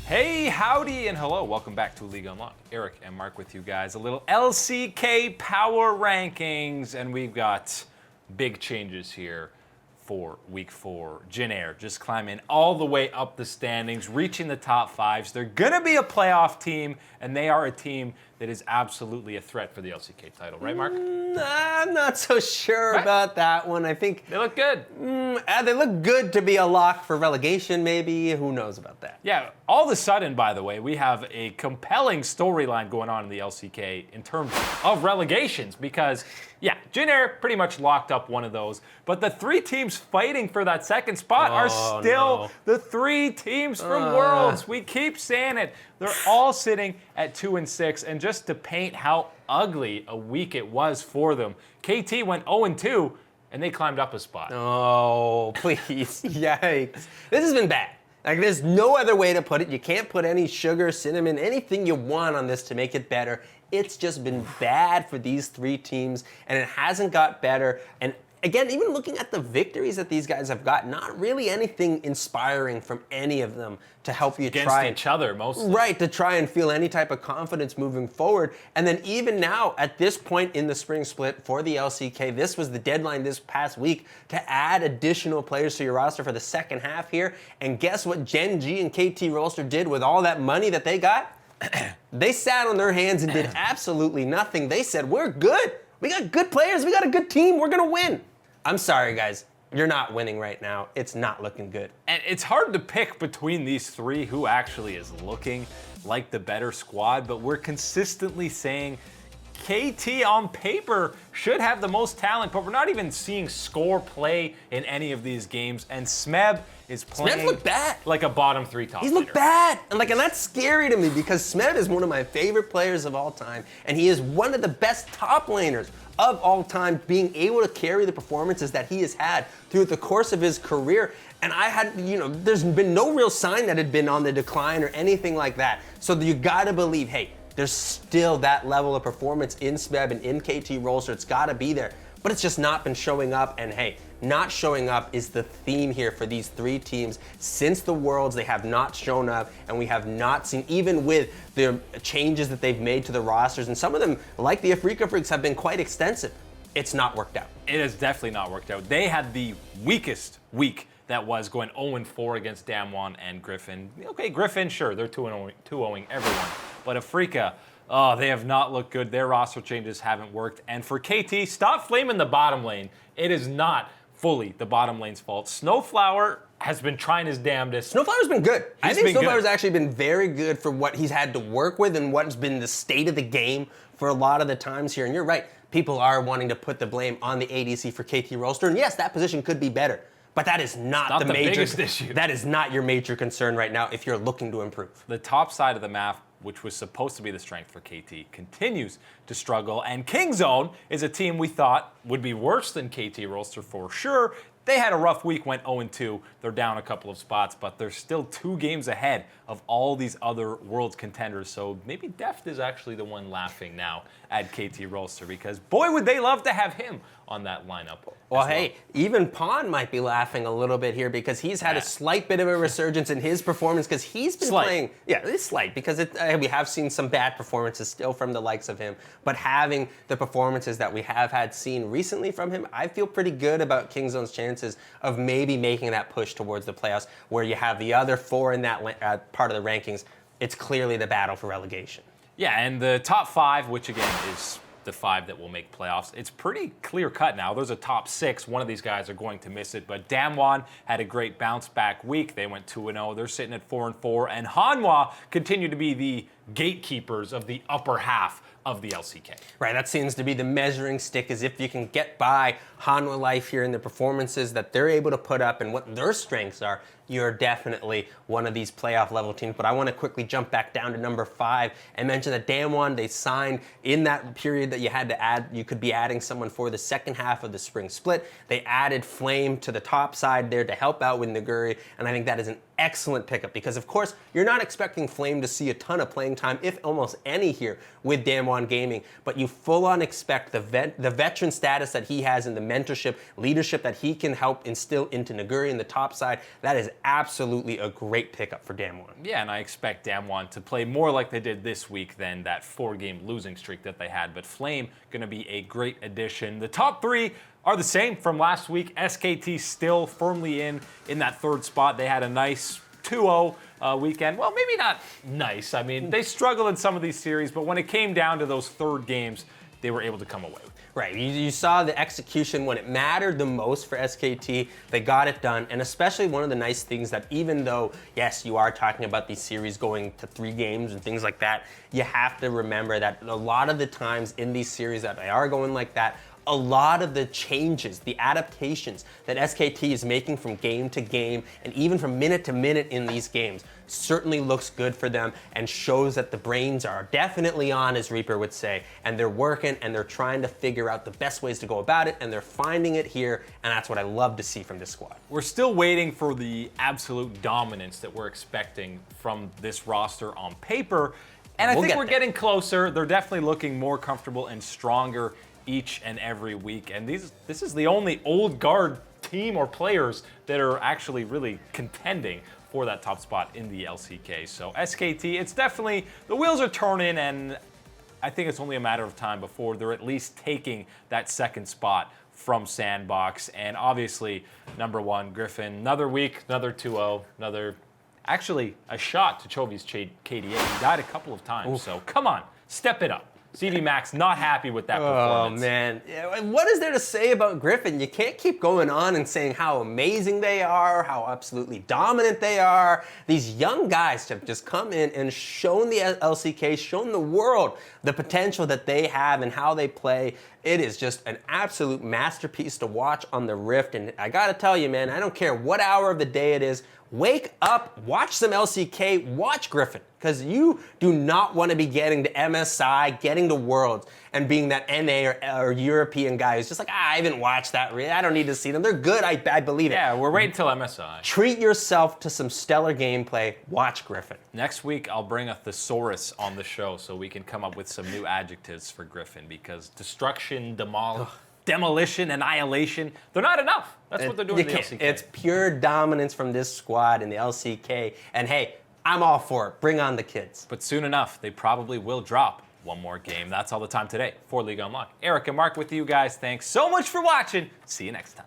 Hey, howdy, and hello. Welcome back to League Unlocked. Eric and Mark with you guys. A little LCK power rankings, and we've got big changes here for Week 4. Jin Air just climbing all the way up the standings, reaching the top fives. They're going to be a playoff team, and they are a team that is absolutely a threat for the LCK title. Right, Mark? I'm not so sure about that one. I think they look good. They look good to be a lock for relegation, maybe. Who knows about that? Yeah, all of a sudden, by the way, we have a compelling storyline going on in the LCK in terms of relegations because, yeah, Jin Air pretty much locked up one of those, but the three teams fighting for that second spot are still the three teams from Worlds. We keep saying it. They're all sitting at 2 and 6, and just to paint how ugly a week it was for them, KT went 0 and 2, and they climbed up a spot. Oh, please. Yikes. This has been bad. Like, there's no other way to put it. You can't put any sugar, cinnamon, anything you want on this to make it better. It's just been bad for these three teams, and it hasn't got better. And again, even looking at the victories that these guys have got, not really anything inspiring from any of them to help you against each other mostly. Right, to try and feel any type of confidence moving forward. And then even now, at this point in the spring split for the LCK, this was the deadline this past week to add additional players to your roster for the second half here. And guess what Gen G and KT Rolster did with all that money that they got? They sat on their hands and did absolutely nothing. They said, we're good. We got good players. We got a good team. We're going to win. I'm sorry, guys. You're not winning right now. It's not looking good. And it's hard to pick between these three who actually is looking like the better squad, but we're consistently saying KT on paper should have the most talent, but we're not even seeing score play in any of these games. And Smeb is playing looked bad. Like a bottom three top He's looked bad. And that's scary to me because Smeb is one of my favorite players of all time, and he is one of the best top laners of all time, being able to carry the performances that he has had through the course of his career. And there's been no real sign that had been on the decline or anything like that. So you gotta believe, hey, there's still that level of performance in Smeb and in KT Rolster. It's gotta be there, but it's just not been showing up. And hey, not showing up is the theme here for these three teams. Since the Worlds, they have not shown up, and we have not seen, even with the changes that they've made to the rosters, and some of them, like the Afrika Freaks, have been quite extensive. It's not worked out. It has definitely not worked out. They had the weakest week that was going 0-4 against Damwon and Griffin. Okay, Griffin, sure, they're 2-0ing everyone. But Afrika, they have not looked good. Their roster changes haven't worked. And for KT, stop flaming the bottom lane. It is not fully the bottom lane's fault. Snowflower has been trying his damnedest. Snowflower's been good. I think Snowflower's actually been very good for what he's had to work with and what's been the state of the game for a lot of the times here. And you're right, people are wanting to put the blame on the ADC for KT Rolster. And yes, that position could be better, but that is not the biggest issue. That is not your major concern right now if you're looking to improve. The top side of the map, which was supposed to be the strength for KT, continues to struggle. And Kingzone is a team we thought would be worse than KT Rolster for sure. They had a rough week, went 0-2. They're down a couple of spots, but they're still 2 games ahead of all these other Worlds contenders. So maybe Deft is actually the one laughing now at KT Rolster because boy, would they love to have him on that lineup. Well, hey, even Pawn might be laughing a little bit here because he's had a slight bit of a resurgence in his performance because he's been playing. Yeah, it's slight because we have seen some bad performances still from the likes of him. But having the performances that we have had seen recently from him, I feel pretty good about Kingzone's chances of maybe making that push towards the playoffs where you have the other 4 in that part of the rankings. It's clearly the battle for relegation. Yeah, and the top 5, which again is the 5 that will make playoffs. It's pretty clear cut now. There's a top 6. One of these guys are going to miss it, but Damwon had a great bounce back week. They went 2-0. They're sitting at 4-4, and Hanwha continue to be the gatekeepers of the upper half of the LCK. Right, that seems to be the measuring stick, is if you can get by Hanwha Life here in the performances that they're able to put up and what their strengths are, you're definitely one of these playoff level teams. But I want to quickly jump back down to number 5 and mention that Damwon, they signed in that period that you had to add, you could be adding someone for the second half of the spring split. They added Flame to the top side there to help out with Naguri, and I think that is an excellent pickup because, of course, you're not expecting Flame to see a ton of playing time, if almost any here with Damwon Gaming, but you full-on expect the veteran status that he has and the mentorship, leadership that he can help instill into Naguri in the top side. That is absolutely a great pickup for Damwon. Yeah, and I expect Damwon to play more like they did this week than that 4-game losing streak that they had. But Flame going to be a great addition. The top 3 are the same from last week. SKT still firmly in that 3rd spot. They had a nice 2-0 weekend. Well, maybe not nice. I mean, they struggled in some of these series, but when it came down to those 3rd games, they were able to come away with it. Right, you saw the execution when it mattered the most for SKT. They got it done, and especially one of the nice things that even though, yes, you are talking about these series going to 3 games and things like that, you have to remember that a lot of the times in these series that they are going like that, a lot of the changes, the adaptations that SKT is making from game to game and even from minute to minute in these games certainly looks good for them and shows that the brains are definitely on, as Reaper would say, and they're working and they're trying to figure out the best ways to go about it, and they're finding it here, and that's what I love to see from this squad. We're still waiting for the absolute dominance that we're expecting from this roster on paper, and I think we're getting closer. They're definitely looking more comfortable and stronger each and every week, and this is the only old guard team or players that are actually really contending for that top spot in the LCK. So SKT, it's definitely, the wheels are turning, and I think it's only a matter of time before they're at least taking that 2nd spot from Sandbox. And obviously, number 1, Griffin, another week, another 2-0, actually a shot to Chovy's KDA. He died a couple of times, Oof. So come on, step it up. CV Max not happy with that performance. Oh, man. What is there to say about Griffin? You can't keep going on and saying how amazing they are, how absolutely dominant they are. These young guys have just come in and shown the LCK, shown the world the potential that they have and how they play. It is just an absolute masterpiece to watch on the Rift. And I gotta tell you, man, I don't care what hour of the day it is, wake up, watch some LCK, watch Griffin, because you do not want to be getting to MSI, getting to Worlds, and being that NA or European guy who's just like, I haven't watched that, really. I don't need to see them. They're good, I believe it. Yeah, we're waiting till MSI. Treat yourself to some stellar gameplay. Watch Griffin. Next week, I'll bring a thesaurus on the show so we can come up with some new adjectives for Griffin, because destruction, demolition, annihilation, they're not enough. That's what they're doing in the LCK. It's pure dominance from this squad in the LCK. And hey, I'm all for it. Bring on the kids. But soon enough, they probably will drop one more game. That's all the time today for League Unlocked. Eric and Mark with you guys. Thanks so much for watching. See you next time.